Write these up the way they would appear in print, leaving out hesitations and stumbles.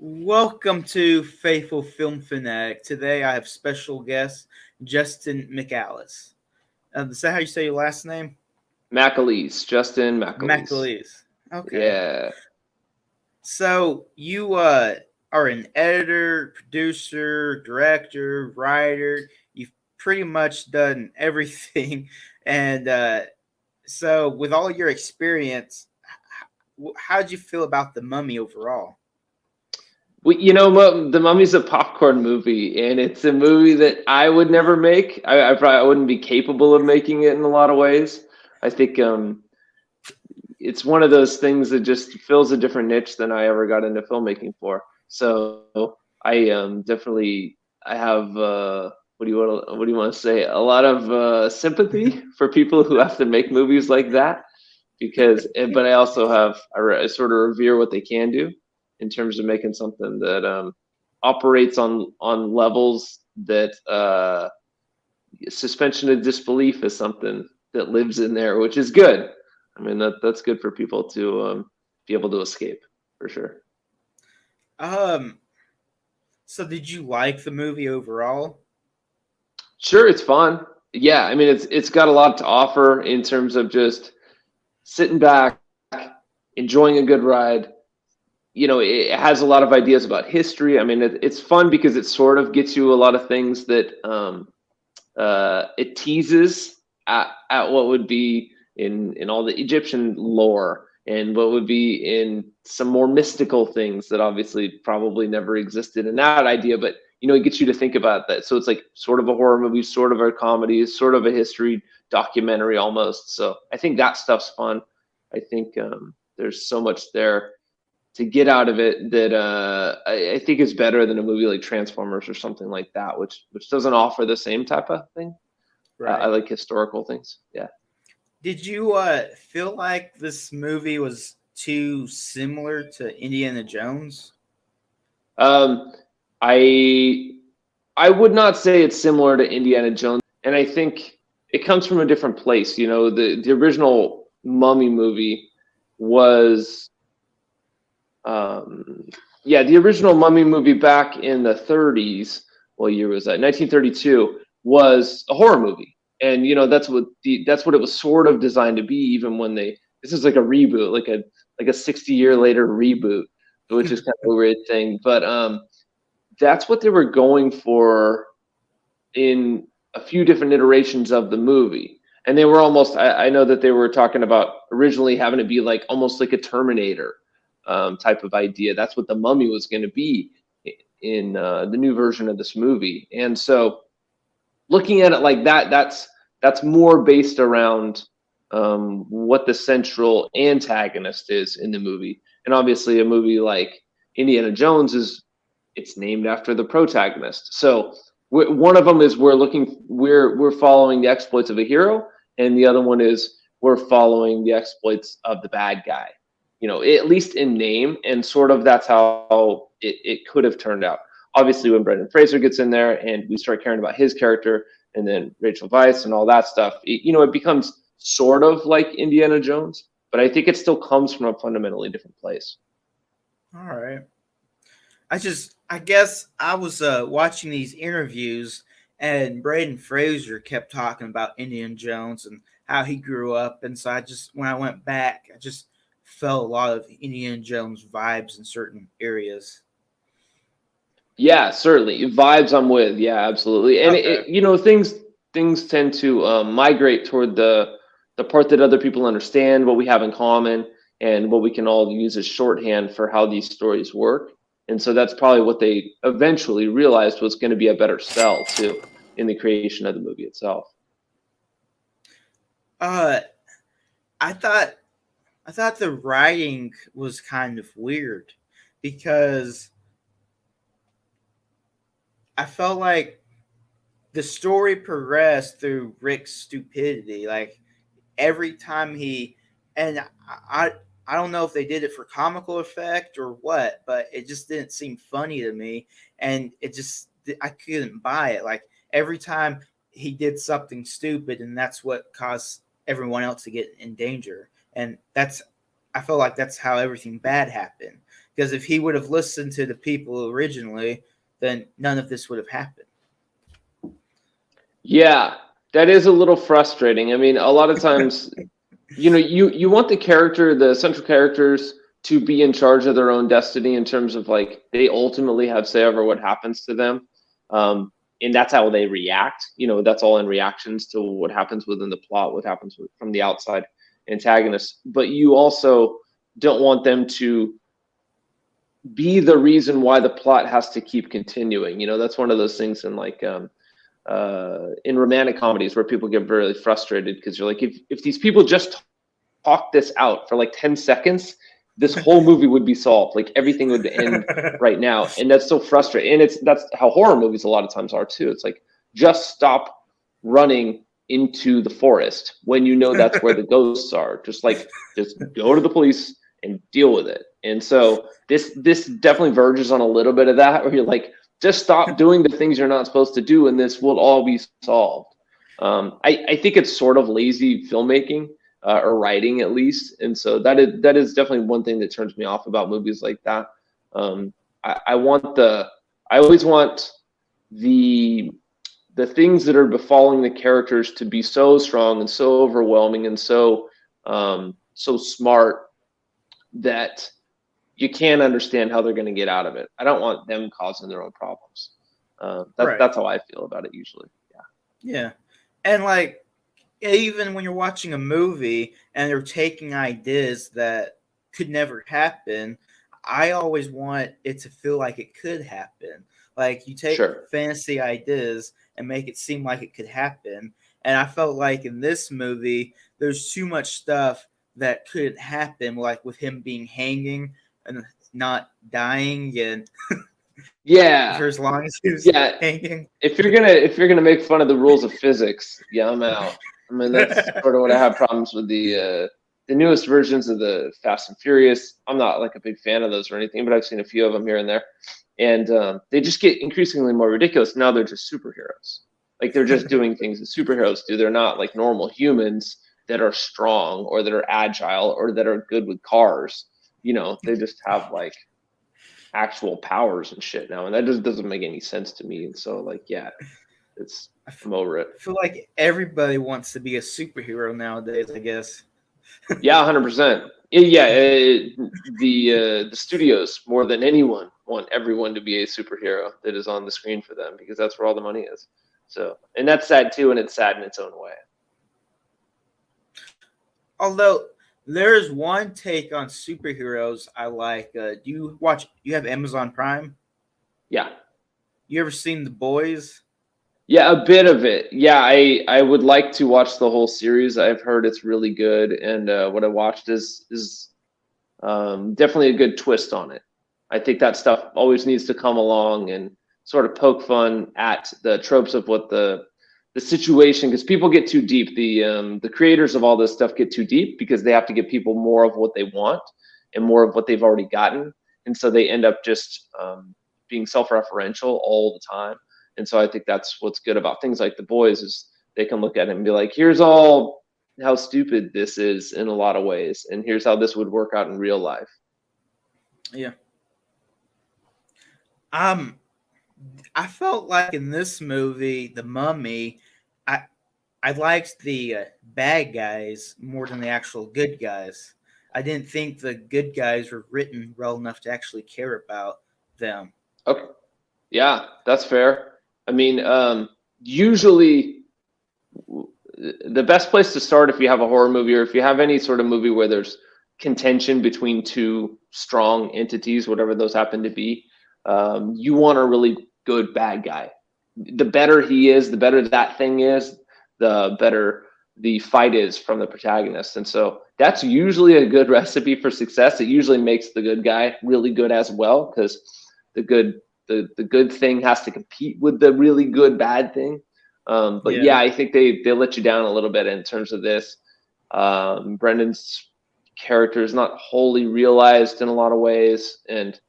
Welcome to Faithful Film Fanatic. Today I have special guest Justin McAleece. Is that how you say your last name? McAleece, Justin McAleece. McAleece. Okay. Yeah. So you are an editor, producer, director, writer. You've pretty much done everything. And so, with all your experience, how did you feel about The Mummy overall? The Mummy's a popcorn movie, and it's a movie that I would never make. I probably wouldn't be capable of making it in a lot of ways. I think it's one of those things that just fills a different niche than I ever got into filmmaking for. So I definitely I have what do you want to say? A lot of sympathy for people who have to make movies like that but I also I sort of revere what they can do in terms of making something that operates on levels that suspension of disbelief is something that lives in there, which is good. I mean that's good for people to be able to escape for sure. Um, so did you like the movie overall? Sure, it's fun. Yeah, I mean it's got a lot to offer in terms of just sitting back, enjoying a good ride. It has a lot of ideas about history. I mean, it's fun because it sort of gets you a lot of things that it teases at what would be in all the Egyptian lore and what would be in some more mystical things that obviously probably never existed in that idea. But it gets you to think about that. So it's like sort of a horror movie, sort of a comedy, sort of a history documentary almost. So I think that stuff's fun. I think there's so much there to get out of it that I think is better than a movie like Transformers or something like that, which doesn't offer the same type of thing. I Right. like historical things. Yeah. Did you feel like this movie was too similar to Indiana Jones? Um, I I would not say it's similar to Indiana Jones, and I think it comes from a different place. The original Mummy movie was um, yeah, the original Mummy movie back in the 30s. What year was that? 1932 was a horror movie, and that's what it was sort of designed to be. Even when this is like a reboot, like a 60-year later reboot, which is kind of a weird thing. But that's what they were going for in a few different iterations of the movie. And they were almost, I know that they were talking about originally having to be like almost like a Terminator type of idea. That's what the Mummy was going to be in the new version of this movie. And so looking at it like that, that's more based around what the central antagonist is in the movie. And obviously a movie like Indiana Jones it's named after the protagonist. So one of them is we're following the exploits of a hero, and the other one is we're following the exploits of the bad guy. At least in name, and sort of that's how it could have turned out. Obviously, when Brendan Fraser gets in there and we start caring about his character, and then Rachel Weisz and all that stuff, it becomes sort of like Indiana Jones, but I think it still comes from a fundamentally different place. All right. I guess I was watching these interviews, and Braden Fraser kept talking about Indiana Jones and how he grew up, and so when I went back, I just felt a lot of Indiana Jones vibes in certain areas. Yeah, certainly. Vibes I'm with. Yeah, absolutely. And Okay. things tend to migrate toward the part that other people understand, what we have in common, and what we can all use as shorthand for how these stories work. And so that's probably what they eventually realized was going to be a better sell too in the creation of the movie itself. Uh, I thought I thought the writing was kind of weird because I felt like the story progressed through Rick's stupidity. Like every time and I I don't know if they did it for comical effect or what, but it just didn't seem funny to me, and I couldn't buy it. Like every time he did something stupid, and that's what caused everyone else to get in danger, and that's I felt like that's how everything bad happened Because if he would have listened to the people originally, then none of this would have happened. Yeah, that is a little frustrating. I mean, a lot of times, you want the central characters to be in charge of their own destiny in terms of like they ultimately have say over what happens to them. And that's how they react. That's all in reactions to what happens within the plot, what happens from the outside antagonists. But you also don't want them to be the reason why the plot has to keep continuing. That's one of those things in like in romantic comedies where people get really frustrated because you're like, if these people just talk this out for like 10 seconds, this whole movie would be solved. Like everything would end right now. And that's so frustrating. And that's how horror movies a lot of times are too. It's like, just stop running into the forest when you know that's where the ghosts are. Just go to the police and deal with it. And so this definitely verges on a little bit of that, where you're like, just stop doing the things you're not supposed to do, and this will all be solved. I think it's sort of lazy filmmaking or writing, at least, and so that is definitely one thing that turns me off about movies like that. I always want the things that are befalling the characters to be so strong and so overwhelming and so smart that you can't understand how they're going to get out of it. I don't want them causing their own problems. That's how I feel about it usually. Yeah. And like, even when you're watching a movie and they're taking ideas that could never happen, I always want it to feel like it could happen. Like, you take fantasy ideas and make it seem like it could happen. And I felt like in this movie, there's too much stuff that couldn't happen, like with him being hanging and not dying, and for as long as he was hanging. If you're gonna make fun of the rules of physics, I'm out. I mean, that's sort of what I have problems with the newest versions of the Fast and Furious. I'm not like a big fan of those or anything, but I've seen a few of them here and there, and they just get increasingly more ridiculous. Now they're just superheroes. Like, they're just doing things that superheroes do. They're not like normal humans that are strong or that are agile or that are good with cars. They just have like actual powers and shit now, and that just doesn't make any sense to me. And so, like, I'm over it. I feel like everybody wants to be a superhero nowadays, I guess. Yeah, 100%. Yeah, the studios more than anyone want everyone to be a superhero that is on the screen for them, because that's where all the money is. So, and that's sad too, and it's sad in its own way. Although there's one take on superheroes I like. You have Amazon Prime? Yeah. You ever seen The Boys? Yeah, a bit of it. Yeah, I would like to watch the whole series. I've heard it's really good, and what I watched is definitely a good twist on it. I think that stuff always needs to come along and sort of poke fun at the tropes of what the situation, because people get too deep. The creators of all this stuff get too deep because they have to give people more of what they want and more of what they've already gotten, and so they end up just being self-referential all the time. And so I think that's what's good about things like The Boys, is they can look at it and be like, here's all how stupid this is in a lot of ways, and here's how this would work out in real life. Yeah. I felt like in this movie, The Mummy, I liked the bad guys more than the actual good guys. I didn't think the good guys were written well enough to actually care about them. Okay. Yeah, that's fair. I mean, usually the best place to start, if you have a horror movie or if you have any sort of movie where there's contention between two strong entities, whatever those happen to be, you want a really good bad guy. The better he is, the better that thing is, the better the fight is from the protagonist. And so that's usually a good recipe for success. It usually makes the good guy really good as well, because the good thing has to compete with the really good bad thing. But yeah, I think they let you down a little bit in terms of this. Brendan's character is not wholly realized in a lot of ways, and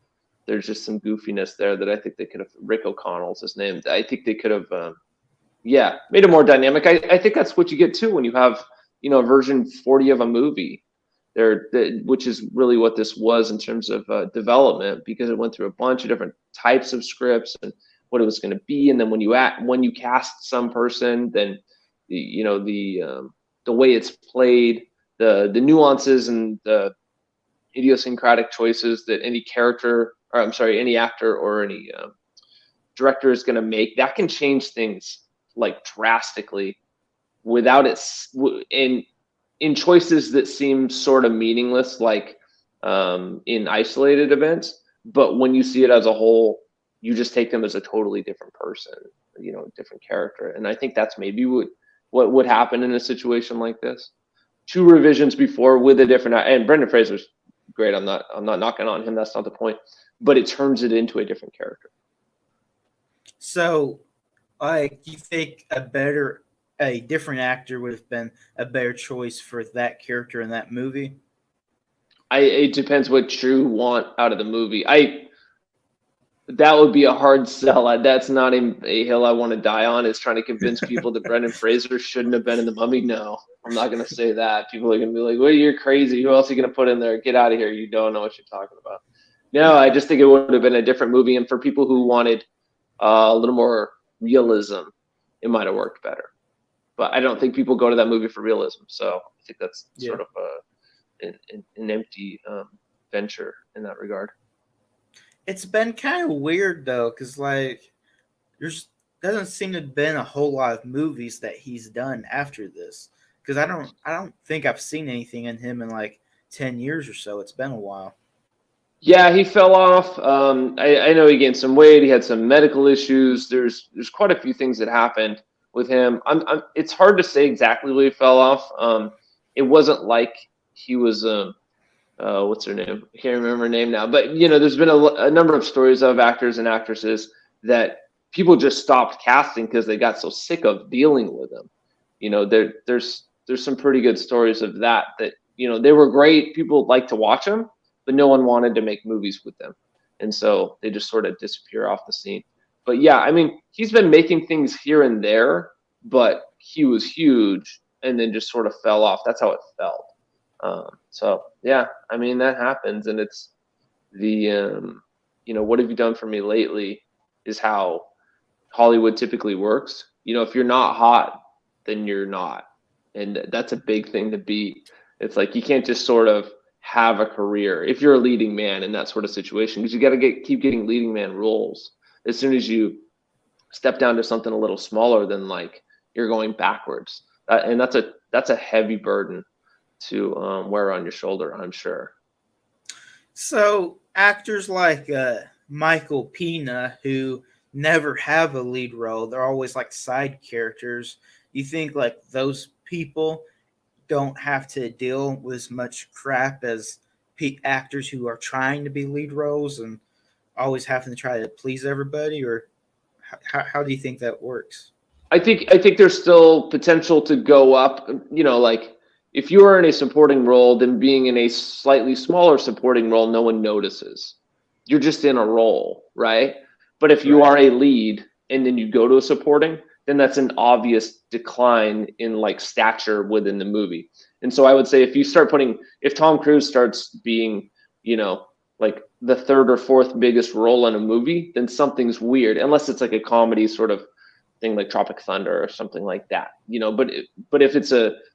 there's just some goofiness there that I think they could have. Rick O'Connell's his name. I think they could have, made it more dynamic. I think that's what you get too when you have, a version 40 of a movie. which is really what this was in terms of development, because it went through a bunch of different types of scripts and what it was going to be. And then when you cast some person, then the way it's played, the nuances and the idiosyncratic choices that any actor or any director is going to make, that can change things like drastically without it in choices that seem sort of meaningless, like in isolated events. But when you see it as a whole, you just take them as a totally different person, different character. And I think that's maybe what would happen in a situation like this. 2 revisions before with a different, and Brendan Fraser's great. I'm not knocking on him. That's not the point. But it turns it into a different character. So, you think a different actor would have been a better choice for that character in that movie? It depends what you want out of the movie. That would be a hard sell. That's not a hill I want to die on, is trying to convince people that Brendan Fraser shouldn't have been in the Mummy. No, I'm not going to say that. People are going to be like, well, you're crazy. Who else are you going to put in there? Get out of here. You don't know what you're talking about. No, I just think it would have been a different movie. And for people who wanted a little more realism, it might have worked better. But I don't think people go to that movie for realism. So I think that's sort of an empty venture in that regard. It's been kind of weird though, because there's doesn't seem to have been a whole lot of movies that he's done after this. Because I don't think I've seen anything in him in like 10 years or so. It's been a while. Yeah, he fell off. I know he gained some weight. He had some medical issues. There's quite a few things that happened with him. It's hard to say exactly where he fell off. It wasn't like he was what's her name? I can't remember her name now. But there's been a number of stories of actors and actresses that people just stopped casting because they got so sick of dealing with them. There's some pretty good stories of that they were great. People like to watch them, but no one wanted to make movies with them, and so they just sort of disappear off the scene. But yeah, I mean, he's been making things here and there, but he was huge and then just sort of fell off. That's how it felt. So yeah, I mean, that happens, and it's what have you done for me lately is how Hollywood typically works. If you're not hot, then you're not. And that's a big thing to be. It's like, you can't just sort of have a career if you're a leading man in that sort of situation, because you got to keep getting leading man roles. As soon as you step down to something a little smaller, then like you're going backwards. And that's a heavy burden to wear on your shoulder, I'm sure. So actors like Michael Pena, who never have a lead role, they're always like side characters. You think like those people don't have to deal with as much crap as actors who are trying to be lead roles and always having to try to please everybody? Or how do you think that works? I think there's still potential to go up. Like if you are in a supporting role, then being in a slightly smaller supporting role, no one notices. You're just in a role, right? But if you are a lead and then you go to a supporting, then that's an obvious decline in like stature within the movie. And so I would say if Tom Cruise starts being, like the 3rd or 4th biggest role in a movie, then something's weird, unless it's like a comedy sort of thing like Tropic Thunder or something like that, but if it's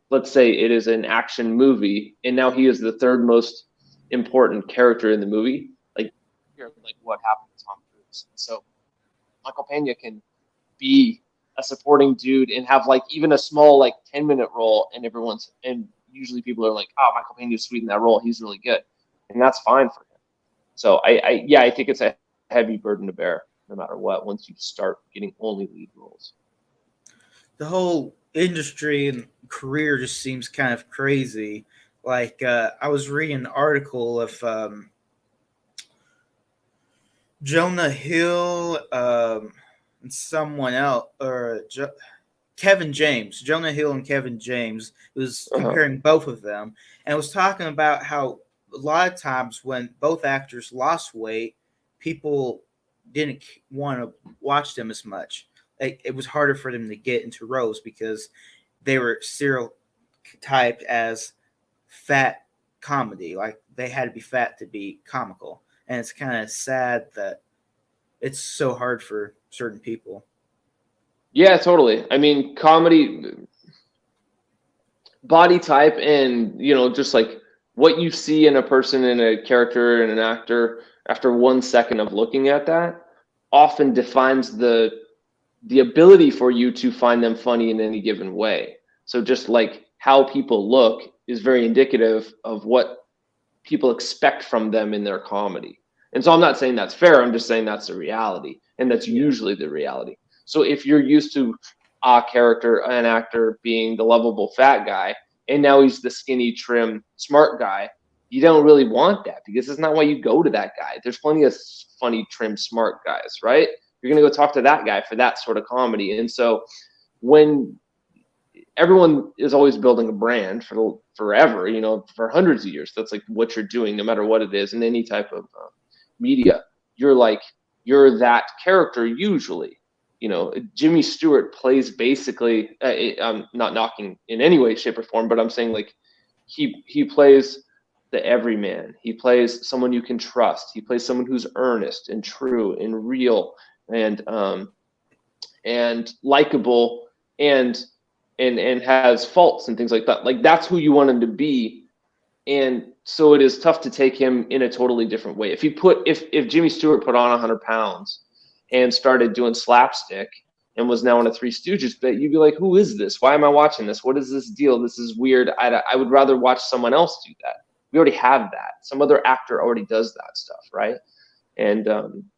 let's say it is an action movie and now he is the 3rd most important character in the movie, like what happened to Tom Cruise. So Michael Pena can be a supporting dude and have like even a small like 10-minute role, and usually people are like, oh, Michael Pena's sweet in that role, he's really good, and that's fine for him. So I think it's a heavy burden to bear no matter what once you start getting only lead roles. The whole industry and career just seems kind of crazy. Like I was reading an article of Jonah Hill and someone else, or Kevin James, Jonah Hill and Kevin James. It was comparing both of them, and it was talking about how a lot of times when both actors lost weight, people didn't want to watch them as much. It was harder for them to get into roles because they were stereotyped as fat comedy. Like they had to be fat to be comical, and it's kind of sad that it's so hard for certain people. Yeah, totally. I mean, comedy, body type, and just like what you see in a person, in a character, in an actor after 1 second of looking at that often defines the ability for you to find them funny in any given way. So just like how people look is very indicative of what people expect from them in their comedy. And so I'm not saying that's fair. I'm just saying that's the reality. And that's usually the reality. So if you're used to a character, an actor being the lovable fat guy, and now he's the skinny, trim, smart guy, you don't really want that because it's not why you go to that guy. There's plenty of funny, trim, smart guys, right? You're going to go talk to that guy for that sort of comedy. And so when everyone is always building a brand for forever, for hundreds of years, that's like what you're doing, no matter what it is in any type of media. You're that character usually. Jimmy Stewart plays basically, I'm not knocking in any way, shape, or form, but I'm saying like he plays the everyman. He plays someone you can trust. He plays someone who's earnest and true and real and likable and has faults and things like that. Like that's who you want him to be. And so it is tough to take him in a totally different way. If Jimmy Stewart put on 100 pounds and started doing slapstick and was now in a Three Stooges bit, you'd be like, who is this? Why am I watching this? What is this deal? This is weird. I would rather watch someone else do that. We already have that. Some other actor already does that stuff, right? And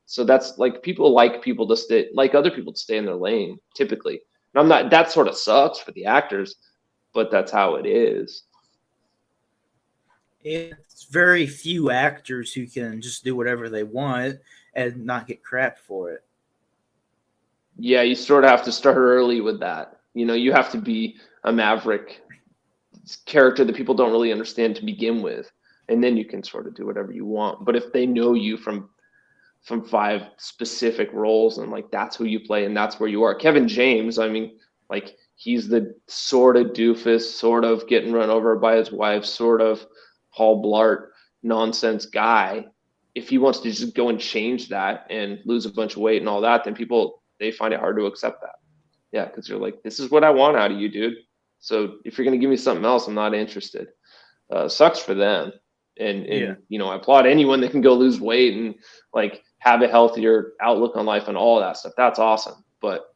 so that's like people like people to stay, like other people to stay in their lane, typically. And I'm not, that sort of sucks for the actors, but that's how it is. It's very few actors who can just do whatever they want and not get crap for it. Yeah, you sort of have to start early with that. You have to be a maverick character that people don't really understand to begin with, and then you can sort of do whatever you want. But if they know you from 5 specific roles and like that's who you play and that's where you are. Kevin James, I mean, like he's the sort of doofus, sort of getting run over by his wife, sort of Paul Blart nonsense guy. If he wants to just go and change that and lose a bunch of weight and all that, then people, they find it hard to accept that. Yeah, because they're like, this is what I want out of you, dude. So if you're going to give me something else, I'm not interested. Sucks for them. And I applaud anyone that can go lose weight and like have a healthier outlook on life and all that stuff. That's awesome. But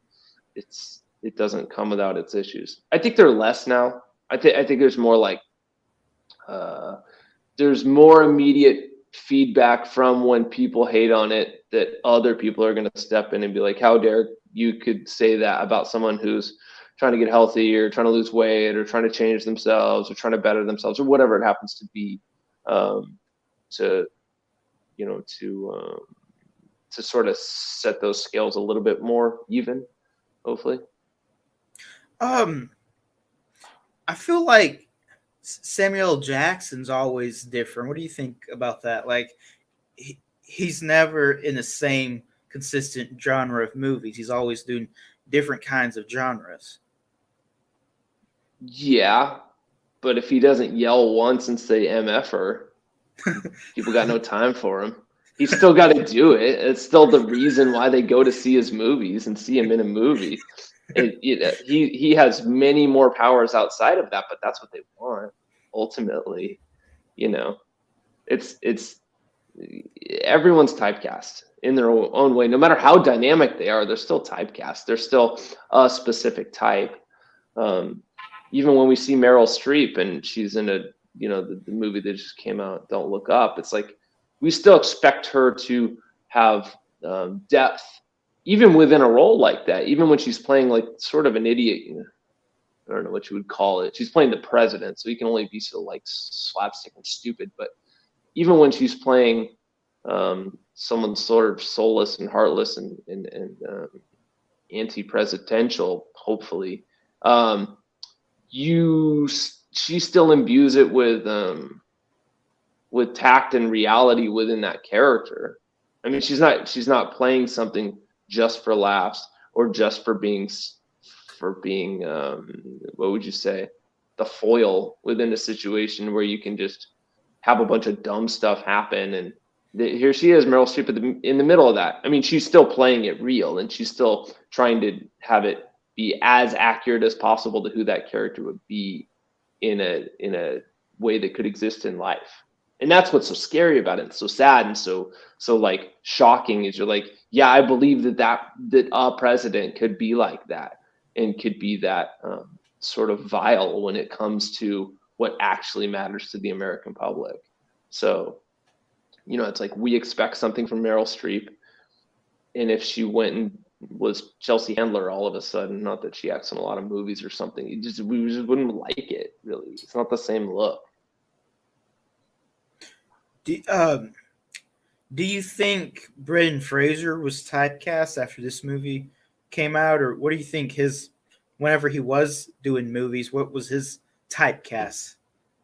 it doesn't come without its issues. I think they're less now. I think there's more like there's more immediate feedback from when people hate on it that other people are going to step in and be like, how dare you could say that about someone who's trying to get healthy or trying to lose weight or trying to change themselves or trying to better themselves or whatever it happens to be, to sort of set those scales a little bit more even, hopefully. I feel like Samuel Jackson's always different. What do you think about that? Like, he's never in the same consistent genre of movies. He's always doing different kinds of genres. Yeah, but if he doesn't yell once and say MFer, people got no time for him. He's still got to do it. It's still the reason why they go to see his movies and see him in a movie. He has many more powers outside of that, but that's what they want ultimately. It's everyone's typecast in their own way. No matter how dynamic they are, they're still typecast. They're still a specific type. Even when we see Meryl Streep and she's in the movie that just came out, Don't Look Up, it's like we still expect her to have depth, even within a role like that. Even when she's playing like sort of an idiot, I don't know what you would call it. She's playing the president, so he can only be so like slapstick and stupid. But even when she's playing someone sort of soulless and heartless and anti-presidential, hopefully, she still imbues it with tact and reality within that character. I mean, she's not playing something just for laughs or just for being what would you say, the foil within a situation where you can just have a bunch of dumb stuff happen, and here she is, Meryl Streep, in the middle of that. I mean, she's still playing it real, and she's still trying to have it be as accurate as possible to who that character would be in a way that could exist in life. And that's what's so scary about it, and so sad, and so like shocking, is you're like, yeah, I believe that a president could be like that, and could be that sort of vile when it comes to what actually matters to the American public. So, you know, it's like we expect something from Meryl Streep, and if she went and was Chelsea Handler all of a sudden, not that she acts in a lot of movies or something, we just wouldn't like it, really. It's not the same look. Do you think Brendan Fraser was typecast after this movie came out, or what do you think whenever he was doing movies, what was his typecast?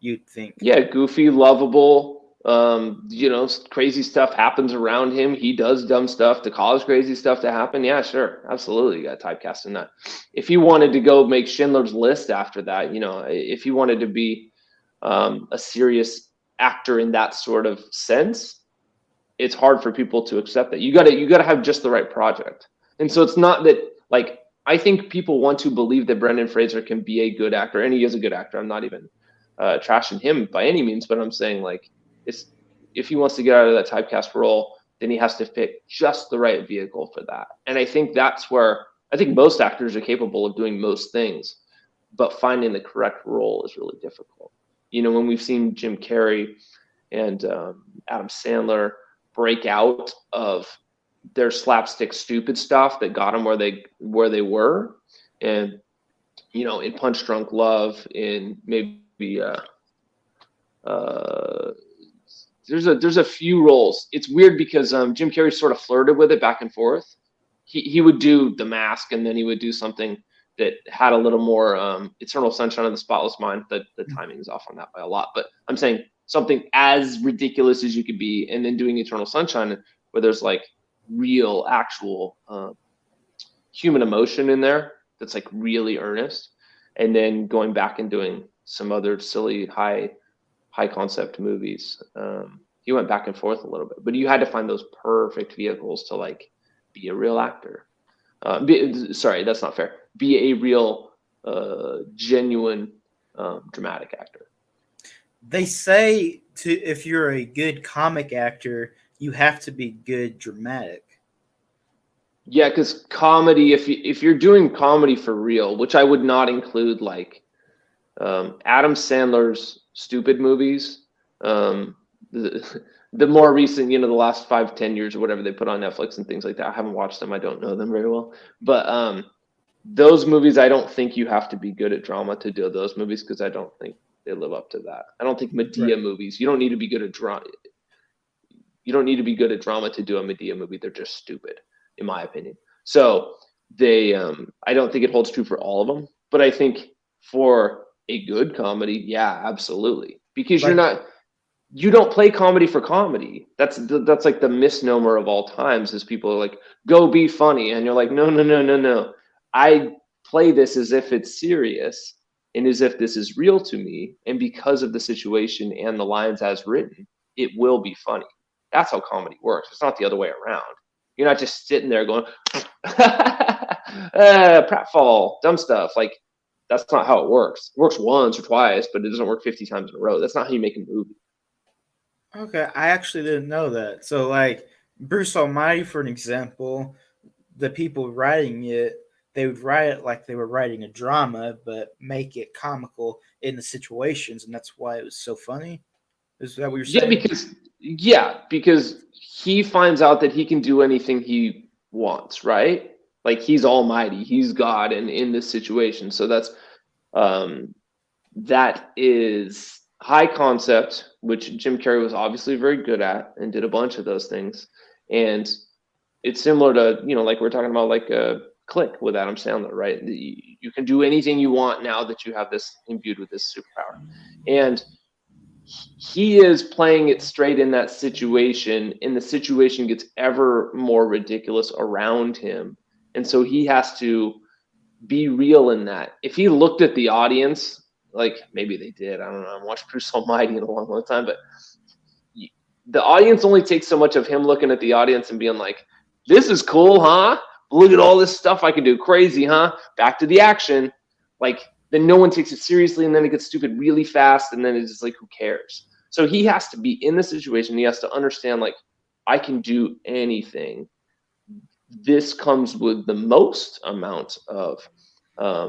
You'd think? Yeah, goofy, lovable. You know, crazy stuff happens around him. He does dumb stuff to cause crazy stuff to happen. Yeah, sure, absolutely, you got typecast in that. If he wanted to go make Schindler's List after that, you know, if he wanted to be a serious actor in that sort of sense, it's hard for people to accept that. You gotta have just the right project. And so it's not that, like, I think people want to believe that Brendan Fraser can be a good actor, and he is a good actor. I'm not even trashing him by any means, but I'm saying, like, if he wants to get out of that typecast role, then he has to pick just the right vehicle for that. And I think that's where I think most actors are capable of doing most things, but finding the correct role is really difficult. You know, when we've seen Jim Carrey and Adam Sandler break out of their slapstick stupid stuff that got them where they were, and, you know, in Punch Drunk Love, in maybe there's a few roles. It's weird because Jim Carrey sort of flirted with it back and forth. He would do The Mask, and then he would do something that had a little more Eternal Sunshine of the Spotless Mind. The timing is off on that by a lot, but I'm saying something as ridiculous as you could be, and then doing Eternal Sunshine, where there's like real, actual human emotion in there that's like really earnest, and then going back and doing some other silly high concept movies. He went back and forth a little bit, but you had to find those perfect vehicles to like be a real actor. Sorry, that's not fair. Be a real, genuine, dramatic actor. They say if you're a good comic actor, you have to be good dramatic. Yeah, because comedy, if you're doing comedy for real, which I would not include like Adam Sandler's stupid movies, the more recent, you know, the last 5-10 years or whatever they put on Netflix and things like that. I haven't watched them. I don't know them very well, but those movies, I don't think you have to be good at drama to do those movies, because I don't think they live up to that. I don't think Medea movies, you don't need to be good at drama. You don't need to be good at drama to do a Medea movie. They're just stupid, in my opinion. So they, I don't think it holds true for all of them, but I think for a good comedy, yeah, absolutely. Because you don't play comedy for comedy. That's like the misnomer of all times, is people are like, go be funny. And you're like, no. I play this as if it's serious, and as if this is real to me. And because of the situation and the lines as written, it will be funny. That's how comedy works. It's not the other way around. You're not just sitting there going, pratfall, dumb stuff. Like, that's not how it works. It works once or twice, but it doesn't work 50 times in a row. That's not how you make a movie. Okay, I actually didn't know that. So, like, Bruce Almighty, for an example, the people writing it, they would write it like they were writing a drama, but make it comical in the situations, and that's why it was so funny. Is that what you're saying? Because he finds out that he can do anything he wants, right? Like, he's almighty, he's God, and in this situation. So that is high concept, which Jim Carrey was obviously very good at and did a bunch of those things. And it's similar to, you know, like we're talking about, like a Click with Adam Sandler, right? You can do anything you want now that you have this imbued with this superpower. And he is playing it straight in that situation, and the situation gets ever more ridiculous around him. And so he has to be real in that. If he looked at the audience like maybe they did. I don't know. I watched Bruce Almighty in a long, long time, but the audience only takes so much of him looking at the audience and being like, "This is cool, huh? Look at all this stuff I can do. Crazy, huh? Back to the action." Like then no one takes it seriously, and then it gets stupid really fast, and then it's just like, who cares? So he has to be in the situation. He has to understand, like, I can do anything. This comes with the most amount of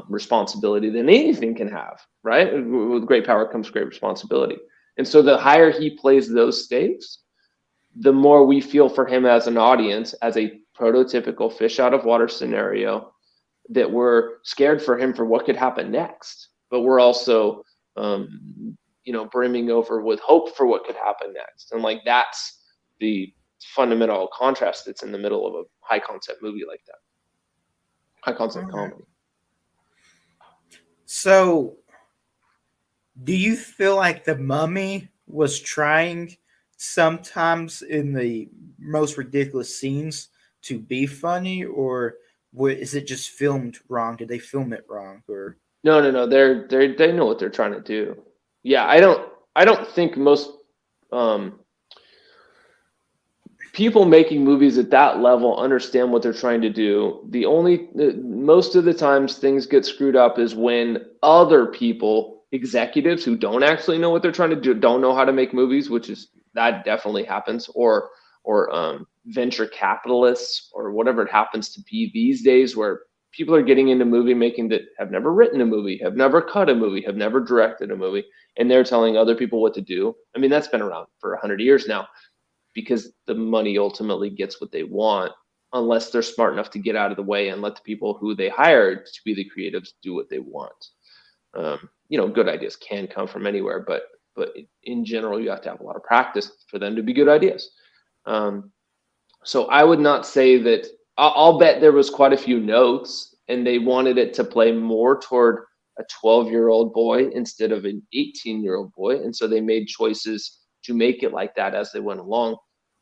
responsibility than anything can have, right? With great power comes great responsibility. And so the higher he plays those stakes, the more we feel for him as an audience, as a prototypical fish out of water scenario, that we're scared for him for what could happen next. But we're also, brimming over with hope for what could happen next. And like that's the fundamental contrast that's in the middle of a high concept movie like that. High concept comedy. So, do you feel like The Mummy was trying sometimes in the most ridiculous scenes to be funny, or is it just filmed wrong? Did they film it wrong, or No. They know what they're trying to do. Yeah, I don't think most people making movies at that level understand what they're trying to do. Most of the times things get screwed up is when other people, executives who don't actually know what they're trying to do, don't know how to make movies, that definitely happens, or venture capitalists or whatever it happens to be these days, where people are getting into movie making that have never written a movie, have never cut a movie, have never directed a movie, and they're telling other people what to do. I mean, that's been around for 100 years now, because the money ultimately gets what they want, unless they're smart enough to get out of the way and let the people who they hired to be the creatives do what they want. Good ideas can come from anywhere, but in general, you have to have a lot of practice for them to be good ideas. So I would not say that. I'll bet there was quite a few notes, and they wanted it to play more toward a 12-year-old boy instead of an 18-year-old boy, and so they made choices to make it like that as they went along.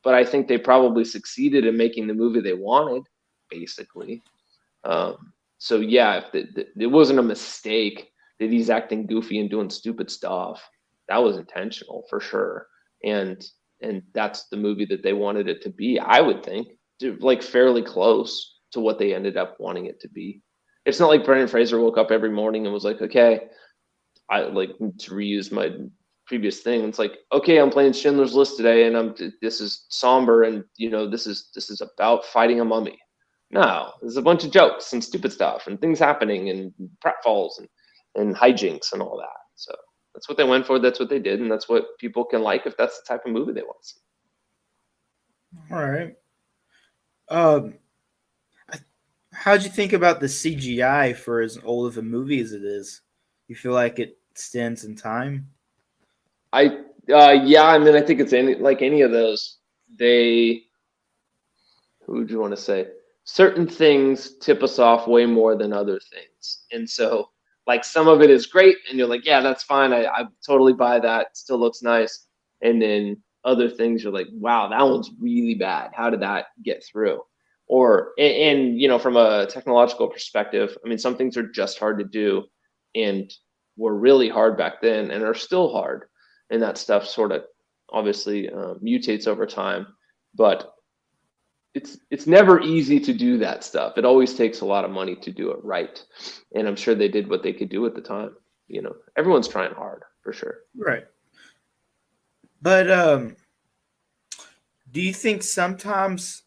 But I think they probably succeeded in making the movie they wanted, basically. So yeah, if it wasn't a mistake that he's acting goofy and doing stupid stuff, that was intentional for sure. And that's the movie that they wanted it to be, I would think, like fairly close to what they ended up wanting it to be. It's not like Brendan Fraser woke up every morning and was like, okay, I like to reuse my previous thing. It's like, okay, I'm playing Schindler's List today, and this is somber, and this is about fighting a mummy. No, there's a bunch of jokes and stupid stuff and things happening and pratfalls and hijinks and all that. So that's what they went for. That's what they did, and that's what people can like if that's the type of movie they want to see. All right. How'd you think about the CGI for as old of a movie as it is? You feel like it stands in time? Yeah, I mean, I think it's any of those. Who would you want to say? Certain things tip us off way more than other things. And so, like, some of it is great, and you're like, yeah, that's fine. I totally buy that. It still looks nice. And then other things, you're like, wow, that one's really bad. How did that get through? Or, and from a technological perspective, I mean, some things are just hard to do and were really hard back then and are still hard. And that stuff sort of obviously mutates over time. But it's never easy to do that stuff. It always takes a lot of money to do it right. And I'm sure they did what they could do at the time. Everyone's trying hard for sure. Right. But do you think sometimes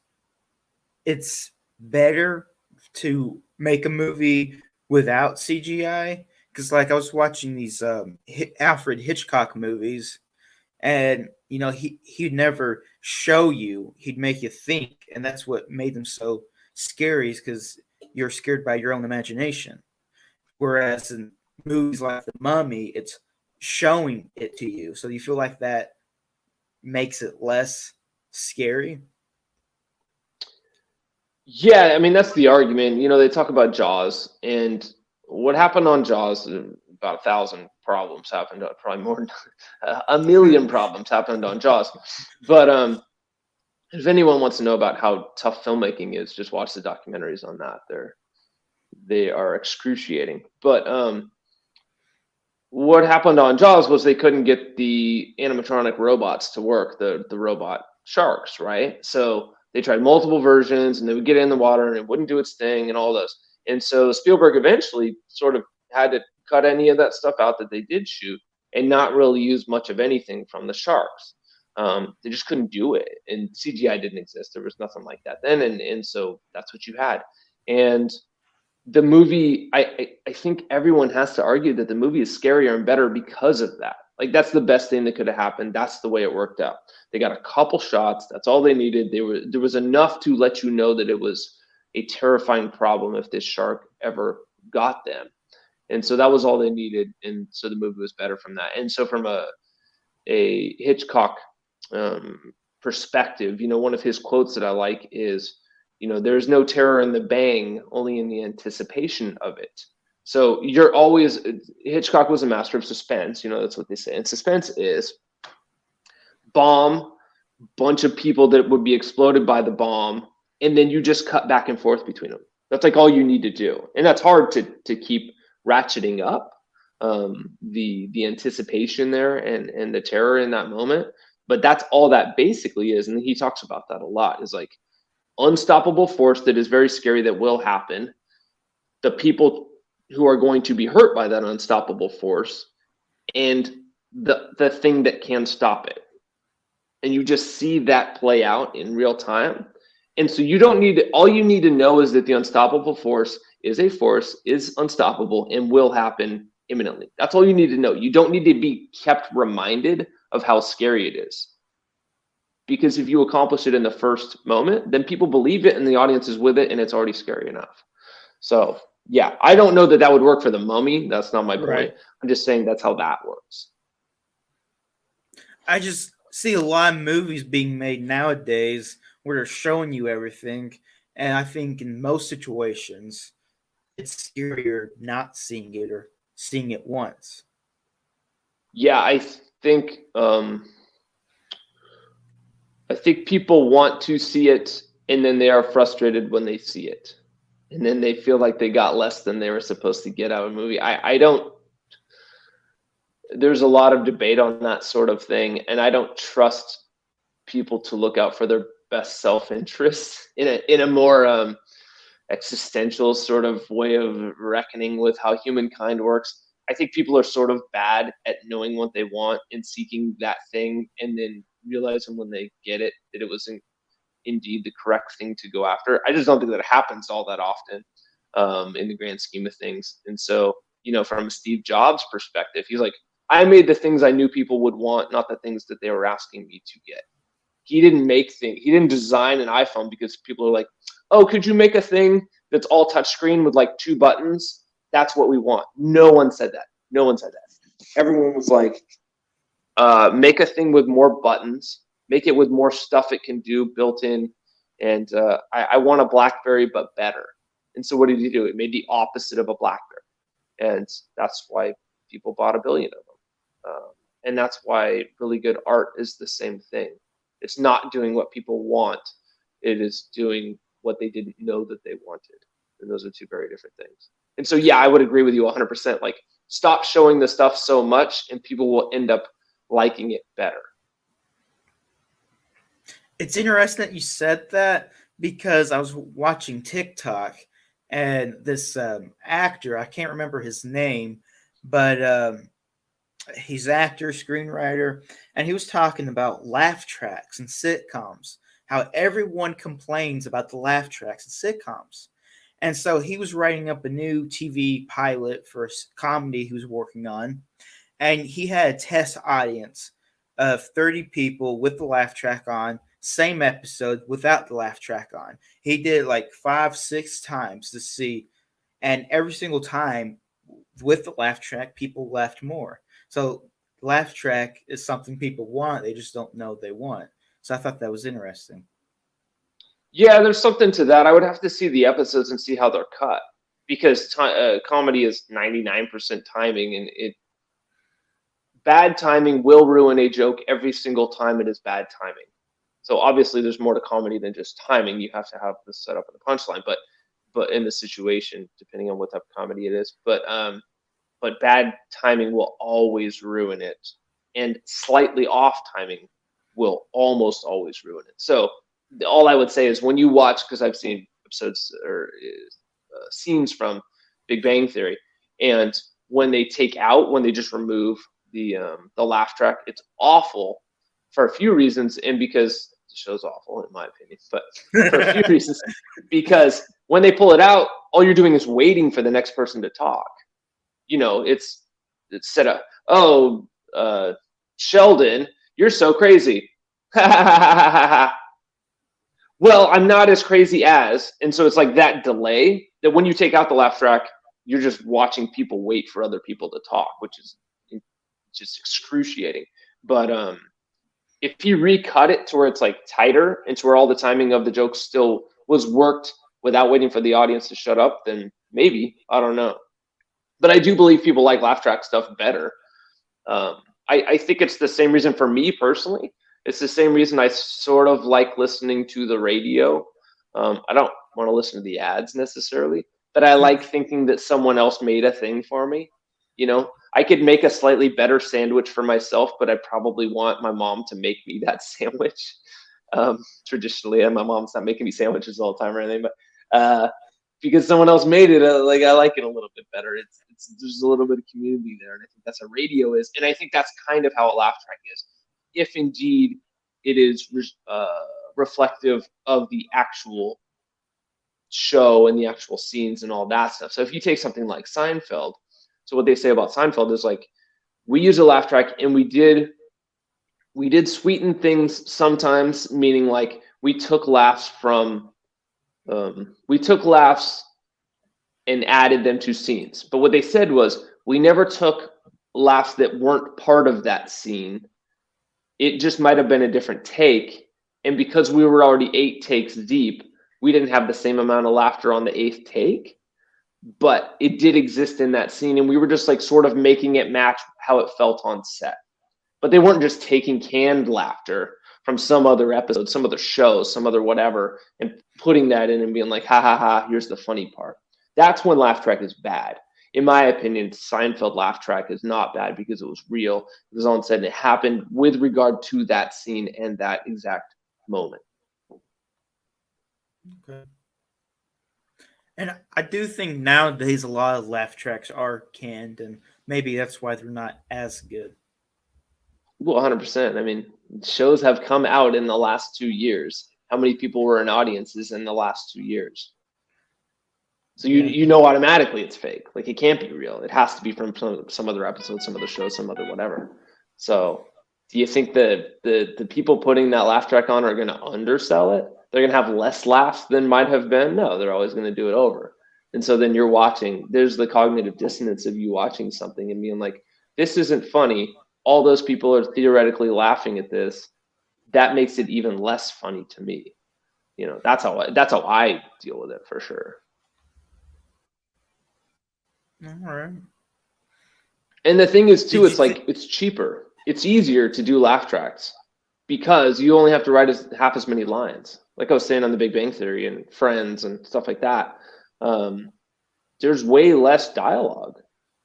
it's better to make a movie without CGI? Because like I was watching these Alfred Hitchcock movies, and he'd never show you, he'd make you think, and that's what made them so scary, is because you're scared by your own imagination. Whereas in movies like The Mummy, it's showing it to you, so you feel like that makes it less scary. Yeah, I mean, that's the argument. They talk about Jaws, and what happened on Jaws, about 1,000 problems happened, probably more than a million problems happened on Jaws. But if anyone wants to know about how tough filmmaking is, just watch the documentaries on that. They are excruciating. But what happened on Jaws was they couldn't get the animatronic robots to work, the robot sharks, right? So they tried multiple versions, and they would get in the water, and it wouldn't do its thing, and all those. And so Spielberg eventually sort of had to cut any of that stuff out that they did shoot, and not really use much of anything from the sharks. They just couldn't do it, and CGI didn't exist. There was nothing like that then, and so that's what you had. And the movie, I think everyone has to argue that the movie is scarier and better because of that. Like, that's the best thing that could have happened. That's the way it worked out. They got a couple shots. That's all they needed. There was enough to let you know that it was a terrifying problem if this shark ever got them. And so that was all they needed. And so the movie was better from that. And so from a Hitchcock perspective, one of his quotes that I like is, there's no terror in the bang, only in the anticipation of it. So Hitchcock was a master of suspense. That's what they say. And suspense is bomb, bunch of people that would be exploded by the bomb, and then you just cut back and forth between them. That's like all you need to do. And that's hard to keep ratcheting up the anticipation there and the terror in that moment. But that's all that basically is. And he talks about that a lot, is like unstoppable force that is very scary, that will happen. The people who are going to be hurt by that unstoppable force, and the thing that can stop it. And you just see that play out in real time. And so all you need to know is that the unstoppable force is unstoppable, and will happen imminently. That's all you need to know. You don't need to be kept reminded of how scary it is. Because if you accomplish it in the first moment, then people believe it and the audience is with it, and it's already scary enough. So, yeah, I don't know that would work for The Mummy. That's not my point. I'm just saying that's how that works. I just see a lot of movies being made nowadays where they're showing you everything. And I think in most situations, it's scarier not seeing it or seeing it once. Yeah, I think people want to see it, and then they are frustrated when they see it, and then they feel like they got less than they were supposed to get out of a movie. There's a lot of debate on that sort of thing, and I don't trust people to look out for their best self-interest in a more existential sort of way of reckoning with how humankind works. I think people are sort of bad at knowing what they want and seeking that thing, and then realizing when they get it that it was indeed the correct thing to go after. I just don't think that it happens all that often in the grand scheme of things. And so, from a Steve Jobs perspective, he's like, I made the things I knew people would want, not the things that they were asking me to get. He didn't design an iPhone because people are like, oh, could you make a thing that's all touchscreen with like 2 buttons? That's what we want. No one said that. Everyone was like, make a thing with more buttons, make it with more stuff it can do built in. And I want a BlackBerry, but better. And so what did he do? It made the opposite of a BlackBerry. And that's why people bought 1 billion of them. And that's why really good art is the same thing. It's not doing what people want. It is doing what they didn't know that they wanted. And those are 2 very different things. And so, yeah, I would agree with you 100%. Like, stop showing the stuff so much, and people will end up liking it better. It's interesting that you said that, because I was watching TikTok, and this actor, I can't remember his name, but he's actor, screenwriter, and he was talking about laugh tracks and sitcoms, how everyone complains about the laugh tracks and sitcoms. And so he was writing up a new TV pilot for a comedy he was working on, and he had a test audience of 30 people with the laugh track on, same episode without the laugh track on. He did it like 5-6 times to see, and every single time with the laugh track, people laughed more. So laugh track is something people want, they just don't know they want. So I thought that was interesting. Yeah, there's something to that. I would have to see the episodes and see how they're cut, because comedy is 99% timing, and bad timing will ruin a joke every single time it is bad timing. So obviously there's more to comedy than just timing. You have to have the setup and the punchline, but in the situation, depending on what type of comedy it is. But but bad timing will always ruin it, and slightly off timing will almost always ruin it. So all I would say is when you watch, because I've seen episodes or scenes from Big Bang Theory, and when they just remove the laugh track, it's awful for a few reasons, and because the show's awful in my opinion, but for a few reasons, because when they pull it out, all you're doing is waiting for the next person to talk. It's set up. Oh, Sheldon, you're so crazy. Well, I'm not as crazy as, and so it's like that delay that when you take out the laugh track, you're just watching people wait for other people to talk, which is just excruciating. But if you recut it to where it's like tighter and to where all the timing of the jokes still was worked without waiting for the audience to shut up, then maybe, I don't know. But I do believe people like laugh track stuff better. I think it's the same reason for me personally. It's the same reason I sort of like listening to the radio. I don't want to listen to the ads necessarily, but I like thinking that someone else made a thing for me. I could make a slightly better sandwich for myself, but I probably want my mom to make me that sandwich. Traditionally, and my mom's not making me sandwiches all the time or anything, but because someone else made it, I like it a little bit better. There's a little bit of community there, and I think that's how radio is, and I think that's kind of how a laugh track is, if indeed it is reflective of the actual show and the actual scenes and all that stuff. So if you take something like Seinfeld, so what they say about Seinfeld is like, we use a laugh track, and we did sweeten things sometimes, meaning like we took laughs and added them to scenes. But what they said was, we never took laughs that weren't part of that scene. It just might have been a different take. And because we were already 8 takes deep, we didn't have the same amount of laughter on the 8th take, but it did exist in that scene. And we were just like sort of making it match how it felt on set. But they weren't just taking canned laughter from some other episode, some other show, some other whatever, and putting that in and being like, ha, ha, ha, here's the funny part. That's when laugh track is bad. In my opinion, Seinfeld laugh track is not bad because it was real. It was on set and it happened with regard to that scene and that exact moment. Okay. And I do think nowadays a lot of laugh tracks are canned, and maybe that's why they're not as good. Well, 100%. I mean, shows have come out in the last 2 years. How many people were in audiences in the last 2 years? So you know automatically it's fake. Like, it can't be real. It has to be from some other episode, some other show, some other whatever. So do you think that the people putting that laugh track on are going to undersell it? They're going to have less laughs than might have been? No, they're always going to do it over. And so then you're watching. There's the cognitive dissonance of you watching something and being like, this isn't funny. All those people are theoretically laughing at this. That makes it even less funny to me. That's how I deal with it for sure. All right. And the thing is too, it's cheaper. It's easier to do laugh tracks because you only have to write half as many lines. Like I was saying on the Big Bang Theory and Friends and stuff like that. There's way less dialogue